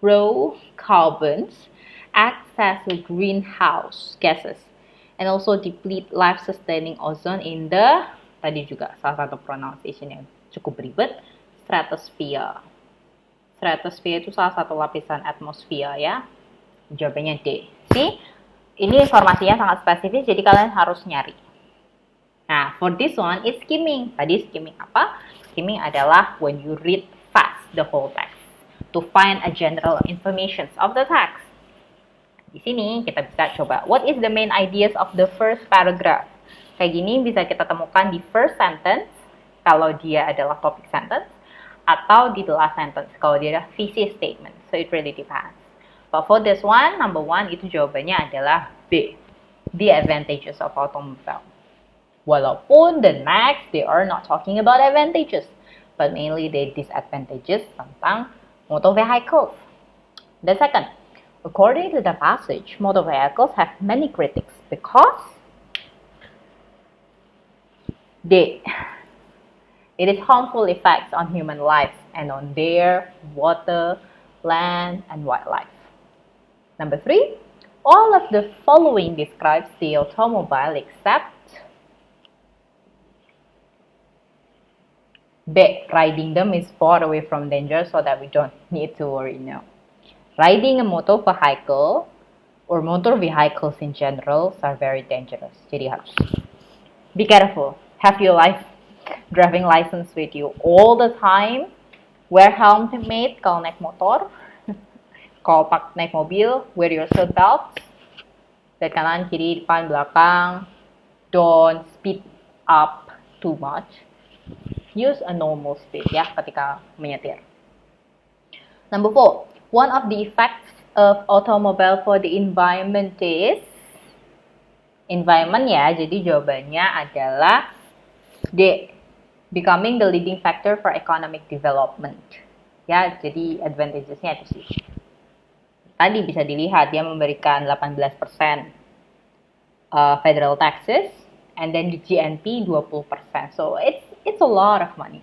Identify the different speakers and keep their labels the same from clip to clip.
Speaker 1: raw carbons act as greenhouse gases and also deplete life-sustaining ozone in the, tadi juga salah satu pronunciation yang cukup ribet, stratosphere. Stratosphere itu salah satu lapisan atmosfer ya. Jawabannya D. See, ini informasinya sangat spesifik, jadi kalian harus nyari. Nah, for this one, it's skimming. Tadi skimming apa? Skimming adalah when you read fast the whole text to find a general information of the text. Di sini kita bisa coba, what is the main ideas of the first paragraph? Kayak gini bisa kita temukan di first sentence, kalau dia adalah topic sentence, atau di the last sentence, kalau dia adalah thesis statement. So it really depends. But for this one, number one, itu jawabannya adalah B. The advantages of automobile. Walaupun the next, they are not talking about advantages, but mainly the disadvantages tentang motor vehicles. The second, according to the passage, motor vehicles have many critics because it is harmful effects on human lives and on their water, land, and wildlife. Number three, all of the following describes the automobile except B. Riding them is far away from danger so that we don't need to worry now. Riding a motor vehicle or motor vehicles in general are very dangerous. Jadi harus be careful. Have your driving license with you all the time. Wear helmet kalau naik motor. Kalau naik mobil, wear your seat belts. Lihat kanan, kiri, depan, belakang. Don't speed up too much. Use a normal speed ya ketika menyetir. Number 4, one of the effects of automobile for the environment is environment ya, jadi jawabannya adalah D. Becoming the leading factor for economic development. Ya, jadi advantages-nya itu sih. Tadi bisa dilihat dia memberikan 18% federal taxes and then the GNP 20%. So it's a lot of money.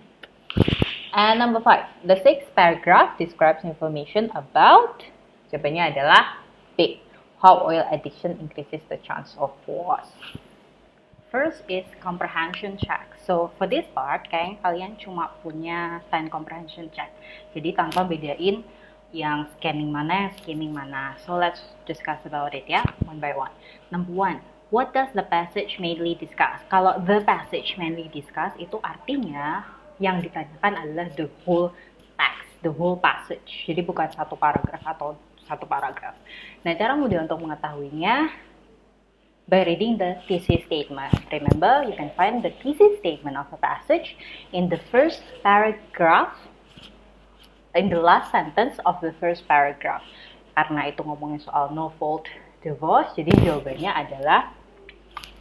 Speaker 1: And number 5, the sixth paragraph describes information about, jawabannya adalah B, how oil addiction increases the chance of wars. First is comprehension check. So for this part, kalian cuma punya sign comprehension check. Jadi tanpa bedain yang scanning mana, skimming mana. So let's discuss about it ya, one by one. Number 1, what does the passage mainly discuss? Kalau the passage mainly discuss itu artinya yang ditanyakan adalah the whole text, the whole passage. Jadi bukan satu paragraf atau satu paragraf. Nah, cara mudah untuk mengetahuinya by reading the thesis statement. Remember, you can find the thesis statement of a passage in the first paragraph, in the last sentence of the first paragraph. Karena itu ngomongin soal no-fault divorce, jadi jawabannya adalah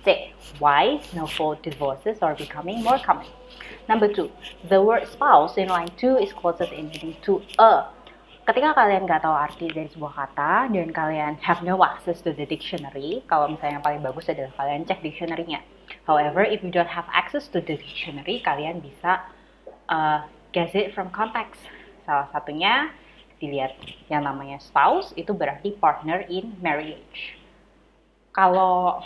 Speaker 1: C. Why no-fault divorces are becoming more common. Number 2, the word spouse in line 2 is closest in meaning to a. Ketika kalian nggak tahu arti dari sebuah kata dan kalian have no access to the dictionary, kalau misalnya yang paling bagus adalah kalian cek dictionary-nya. However, if you don't have access to the dictionary, kalian bisa guess it from context. Salah satunya dilihat yang namanya spouse itu berarti partner in marriage. Kalau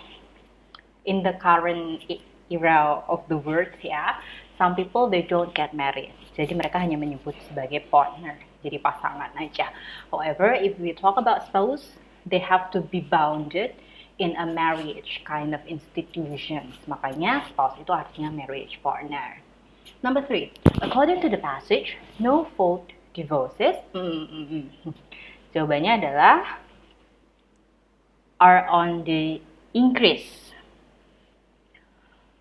Speaker 1: in the current era of the words ya, some people they don't get married. Jadi mereka hanya menyebut sebagai partner, jadi pasangan aja. However, if we talk about spouse, they have to be bounded in a marriage kind of institutions. Makanya spouse itu artinya marriage partner. Number 3, according to the passage, no-fault divorces. Jawabannya adalah are on the increase.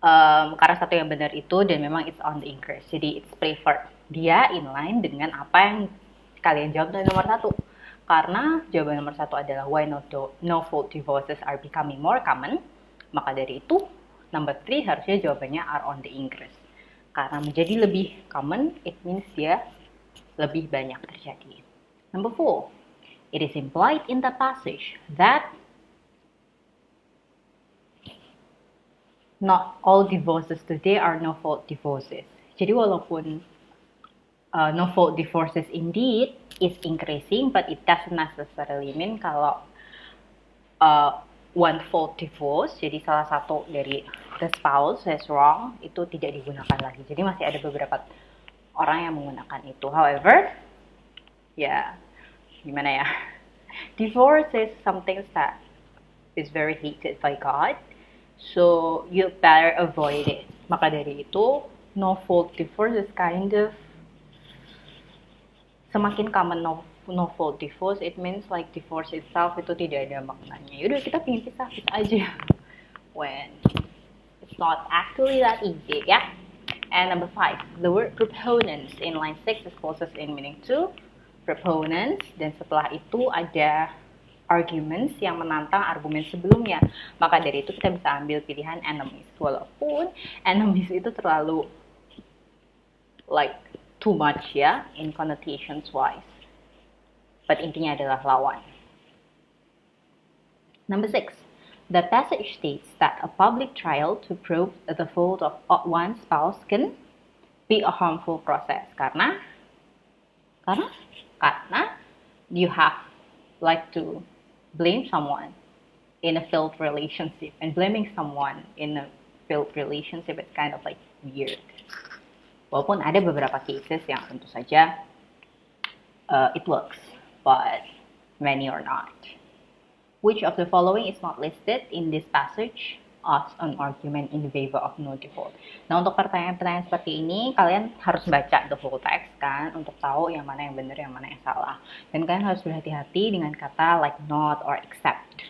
Speaker 1: Karena satu yang benar itu dan memang it's on the increase, jadi it's preferred. Dia inline dengan apa yang kalian jawab dari nomor 1. Karena jawaban nomor 1 adalah why no-fault divorces are becoming more common, maka dari itu number 3 harusnya jawabannya are on the increase. Karena menjadi lebih common, it means dia lebih banyak terjadi. Number 4, it is implied in the passage that not all divorces today are no-fault divorces. Jadi walaupun no-fault divorces indeed, is increasing, but it doesn't necessarily mean kalau one fault divorce, jadi salah satu dari the spouse is wrong, itu tidak digunakan lagi. Jadi masih ada beberapa orang yang menggunakan itu. However, ya gimana ya, divorce is something that is very hated by God, so you better avoid it. Maka dari itu, no fault divorce is kind of semakin common no fault divorce, it means like divorce itself itu tidak ada maknanya. Yaudah kita pengen pisah aja. When it's not actually that easy, ya. And number 5, the word proponents in line 6 is closest in meaning to proponents, dan setelah itu ada arguments yang menantang argumen sebelumnya. Maka dari itu kita bisa ambil pilihan enemies. Walaupun enemies itu terlalu like too much ya in connotations wise. But intinya adalah lawan. Number 6. The passage states that a public trial to prove the fault of one spouse can be a harmful process. Karena you have like to blame someone in a failed relationship, and blaming someone in a failed relationship is kind of like weird. Walaupun ada beberapa cases yang tentu saja it works, but many are not. Which of the following is not listed in this passage as an argument in favor of no divorce? Nah, untuk pertanyaan-pertanyaan seperti ini, kalian harus baca the whole text kan, untuk tahu yang mana yang benar, yang mana yang salah. Dan kalian harus berhati-hati dengan kata like not or except.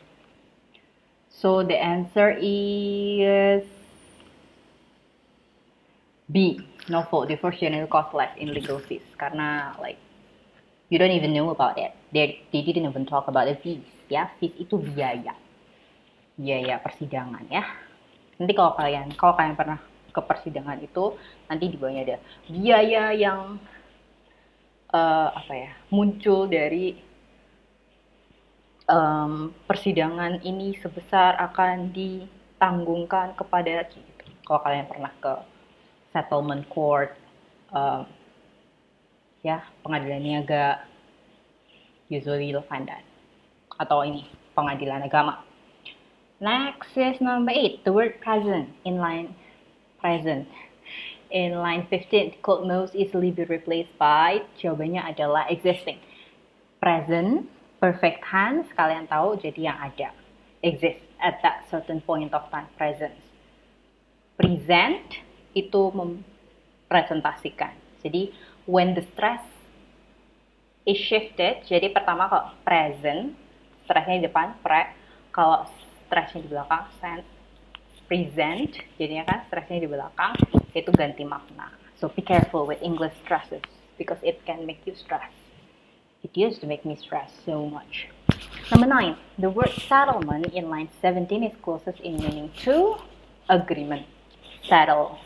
Speaker 1: So the answer is B. No fault divorce generally costs less in legal fees. Karena like you don't even know about it. They didn't even talk about the fees. Ya, fees itu biaya persidangan ya. Nanti kalau kalian pernah ke persidangan itu, nanti di bawahnya ada biaya yang muncul dari persidangan ini sebesar akan ditanggungkan kepada gitu. Kalau kalian pernah ke settlement court, pengadilan niaga, usually you'll find that. Atau ini, pengadilan agama. Next is number 8, the word present in line 15. Could most easily be replaced by, jawabannya adalah existing. Present, perfect tense, kalian tahu jadi yang ada. Exist at that certain point of time, presence. Present, itu mempresentasikan. Jadi, when the stress is shifted, jadi pertama kalau present, stressnya di depan, kalau stressnya di belakang, present, jadinya kan stressnya di belakang, itu ganti makna. So be careful with English stresses, because it can make you stress. It used to make me stress so much. Number 9, the word settlement in line 17 is closest in meaning to agreement. Settle.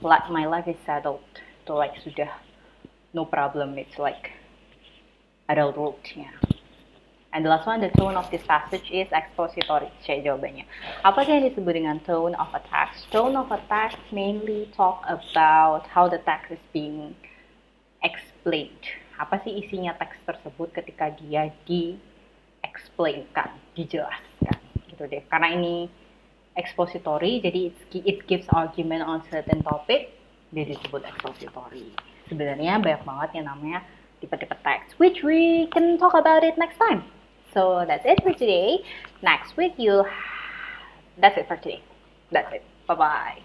Speaker 1: Like my life is settled. So like sudah no problem. It's like adulthood. Yeah. And the last one, the tone of this passage is expository. Jawabannya. Apa sih yang disebut dengan tone of a text? Tone of a text mainly talk about how the text is being explained. Apa sih isinya teks tersebut ketika dia di-explainkan, dijelaskan, gitu deh. Karena ini expository, jadi it gives argument on certain topic, dia disebut expository. Sebenarnya banyak banget yang namanya tipe-tipe teks, which we can talk about it next time. So that's it for today. Next week that's it for today. That's it. Bye-bye.